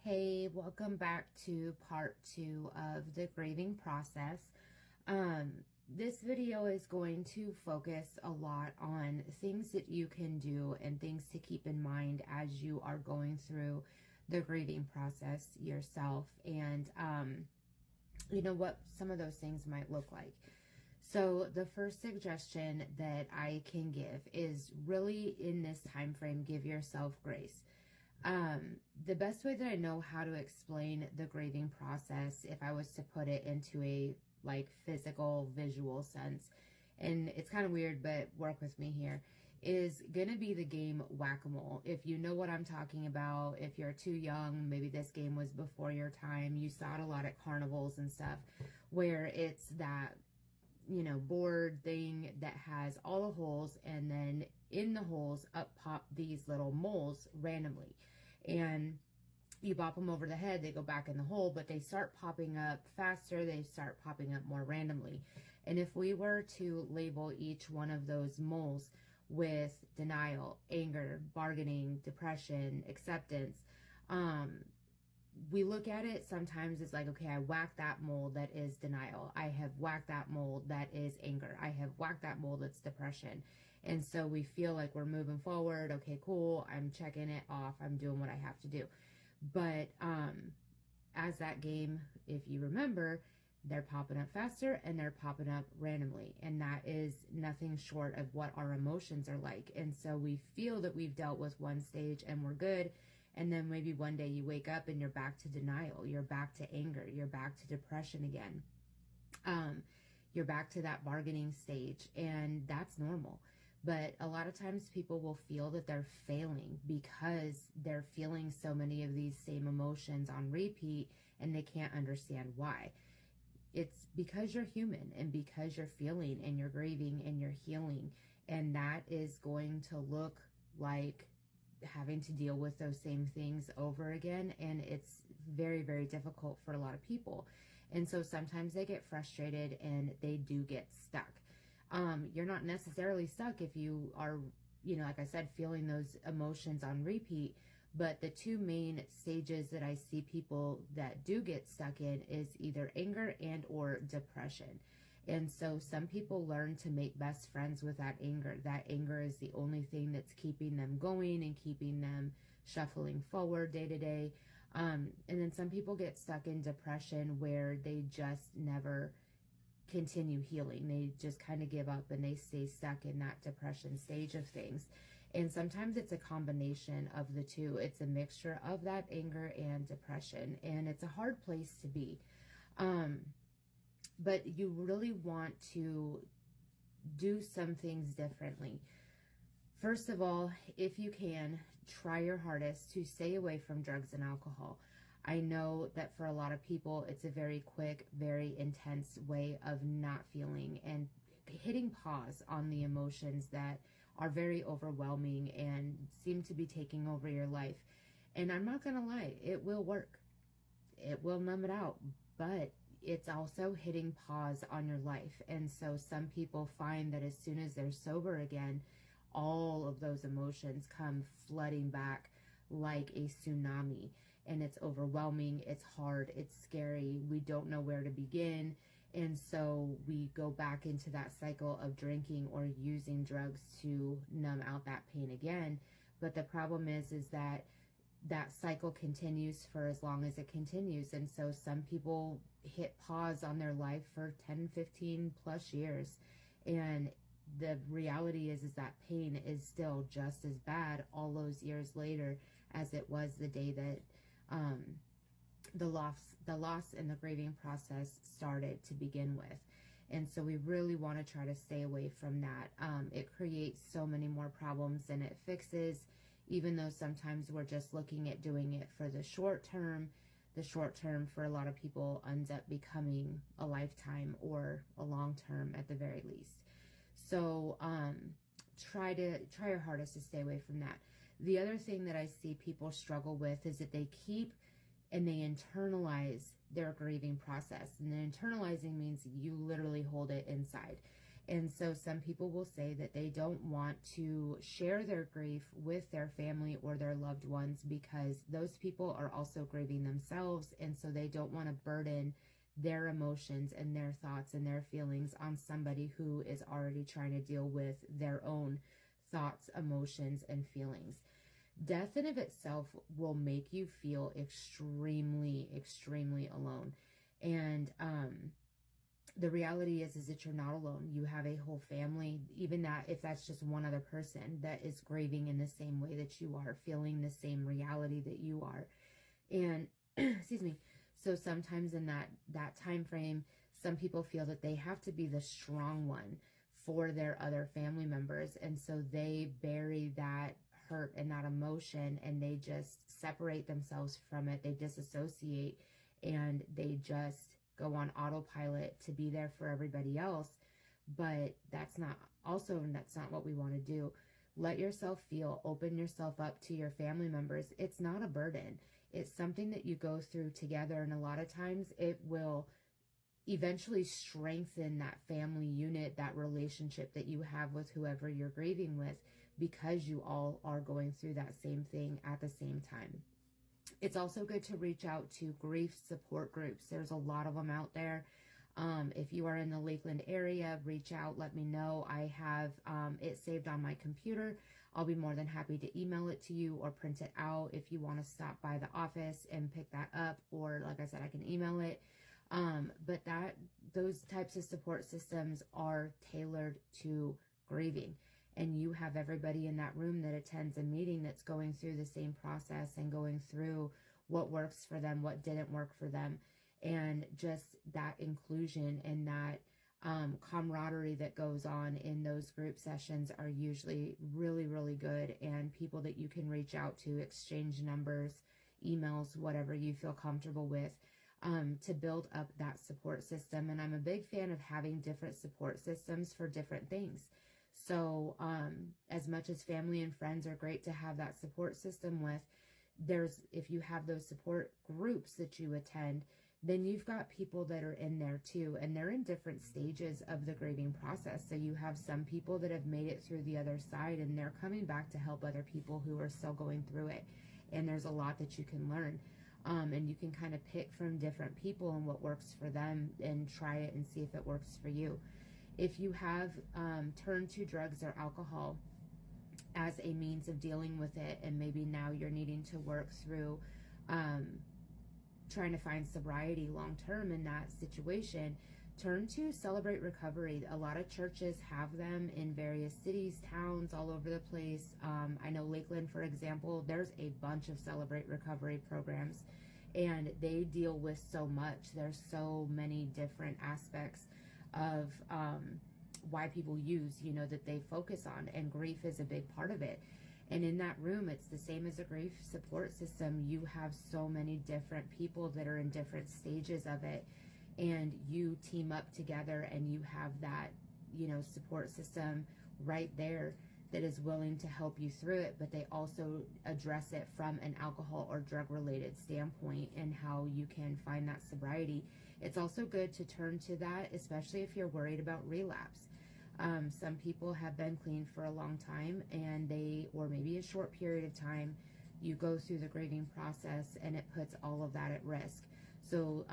Hey, welcome back to part 2 of the grieving process. This video is going to focus a lot on things that you can do and things to keep in mind as you are going through the grieving process yourself, and what some of those things might look like. So the first suggestion that I can give is really, in this time frame, give yourself grace. The best way that I know how to explain the grieving process, if I was to put it into a physical visual sense, and it's kind of weird, but work with me here, is gonna be the game Whack-A-Mole. If you know what I'm talking about, if you're too young, maybe this game was before your time, you saw it a lot at carnivals and stuff, where it's that board thing that has all the holes, and then in the holes up pop these little moles randomly, and you bop them over the head, they go back in the hole, but they start popping up faster, they start popping up more randomly. And if we were to label each one of those moles with denial, anger, bargaining, depression, acceptance, we look at it sometimes it's like, okay, I whacked that mole, that is denial. I have whacked that mole, that is anger. I have whacked that mole, that's depression. And so we feel like we're moving forward. Okay, cool. I'm checking it off. I'm doing what I have to do. But as that game, if you remember, they're popping up faster and they're popping up randomly. And that is nothing short of what our emotions are like. And so we feel that we've dealt with one stage and we're good. And then maybe one day you wake up and you're back to denial. You're back to anger. You're back to depression again. You're back to that bargaining stage, and that's normal. But a lot of times people will feel that they're failing because they're feeling so many of these same emotions on repeat and they can't understand why. It's because you're human and because you're feeling and you're grieving and you're healing. And that is going to look like having to deal with those same things over again, and it's very, very difficult for a lot of people. And so sometimes they get frustrated and they do get stuck. You're not necessarily stuck if you are, like I said, feeling those emotions on repeat. But the two main stages that I see people that do get stuck in is either anger and or depression. And so some people learn to make best friends with that anger. That anger is the only thing that's keeping them going and keeping them shuffling forward day to day. And then some people get stuck in depression where they just never continue healing. They just kind of give up and they stay stuck in that depression stage of things. And sometimes it's a combination of the two. It's a mixture of that anger and depression. And it's a hard place to be. But you really want to do some things differently. First of all, if you can, try your hardest to stay away from drugs and alcohol. I know that for a lot of people, it's a very quick, very intense way of not feeling and hitting pause on the emotions that are very overwhelming and seem to be taking over your life. And I'm not going to lie, it will work. It will numb it out, but it's also hitting pause on your life. And so some people find that as soon as they're sober again, all of those emotions come flooding back like a tsunami, and it's overwhelming, it's hard, it's scary, we don't know where to begin. And so we go back into that cycle of drinking or using drugs to numb out that pain again. But the problem is that that cycle continues for as long as it continues. And so some people hit pause on their life for 10, 15 plus years. And the reality is that pain is still just as bad all those years later as it was the day that the loss and the grieving process started to begin with. And so we really want to try to stay away from that. It creates so many more problems than it fixes, even though sometimes we're just looking at doing it for the short term. The short term for a lot of people ends up becoming a lifetime or a long term at the very least. So try your hardest to stay away from that. The other thing that I see people struggle with is that they keep and they internalize their grieving process. And then internalizing means you literally hold it inside. And so some people will say that they don't want to share their grief with their family or their loved ones because those people are also grieving themselves. And so they don't want to burden their emotions and their thoughts and their feelings on somebody who is already trying to deal with their own thoughts, emotions, and feelings. Death in of itself will make you feel extremely, extremely alone. And, the reality is that you're not alone. You have a whole family, even that if that's just one other person that is grieving in the same way that you are, feeling the same reality that you are. And excuse me. So sometimes in that time frame, some people feel that they have to be the strong one for their other family members. And so they bury that hurt and that emotion and they just separate themselves from it. They disassociate and they just go on autopilot to be there for everybody else. But that's not what we want to do. Let yourself feel, open yourself up to your family members. It's not a burden. It's something that you go through together. And a lot of times it will eventually strengthen that family unit, that relationship that you have with whoever you're grieving with, because you all are going through that same thing at the same time. It's also good to reach out to grief support groups. There's a lot of them out there. If you are in the Lakeland area, reach out, let me know. I have it saved on my computer. I'll be more than happy to email it to you or print it out if you want to stop by the office and pick that up, or like I said, I can email it. But those types of support systems are tailored to grieving. And you have everybody in that room that attends a meeting that's going through the same process and going through what works for them, what didn't work for them. And just that inclusion and that camaraderie that goes on in those group sessions are usually really, really good. And people that you can reach out to, exchange numbers, emails, whatever you feel comfortable with, to build up that support system. And I'm a big fan of having different support systems for different things. So as much as family and friends are great to have that support system with, if you have those support groups that you attend, then you've got people that are in there too, and they're in different stages of the grieving process. So you have some people that have made it through the other side and they're coming back to help other people who are still going through it. And there's a lot that you can learn. And you can kind of pick from different people and what works for them and try it and see if it works for you. If you have turned to drugs or alcohol as a means of dealing with it, and maybe now you're needing to work through trying to find sobriety long term in that situation, turn to Celebrate Recovery. A lot of churches have them in various cities, towns, all over the place. I know Lakeland, for example, there's a bunch of Celebrate Recovery programs, and they deal with so much. There's so many different aspects of why people use, that they focus on, and grief is a big part of it. And in that room, it's the same as a grief support system. You have so many different people that are in different stages of it, and you team up together and you have that, support system right there that is willing to help you through it, but they also address it from an alcohol or drug related standpoint and how you can find that sobriety. It's also good to turn to that, especially if you're worried about relapse. Some people have been clean for a long time or maybe a short period of time, you go through the grieving process and it puts all of that at risk. So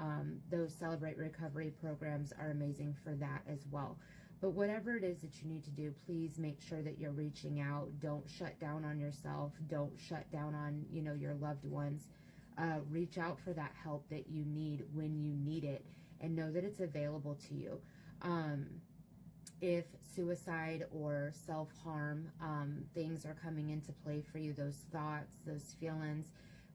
those Celebrate Recovery programs are amazing for that as well. But whatever it is that you need to do, please make sure that you're reaching out. Don't shut down on yourself. Don't shut down on, your loved ones. Reach out for that help that you need when you need it, and know that it's available to you. If suicide or self-harm things are coming into play for you, those thoughts, those feelings,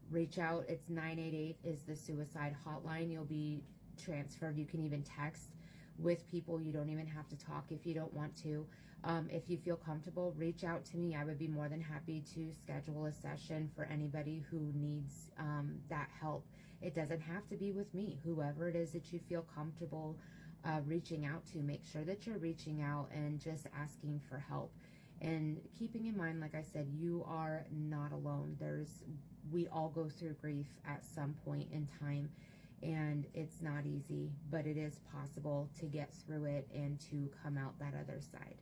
reach out. It's 988 is the suicide hotline. You'll be transferred. You can even text with people. You don't even have to talk if you don't want to. If you feel comfortable, reach out to me. I would be more than happy to schedule a session for anybody who needs that help. It doesn't have to be with me. Whoever it is that you feel comfortable reaching out to, make sure that you're reaching out and just asking for help. And keeping in mind, like I said, you are not alone. We all go through grief at some point in time. And it's not easy, but it is possible to get through it and to come out that other side.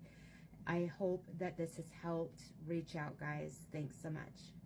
I hope that this has helped. Reach out, guys. Thanks so much.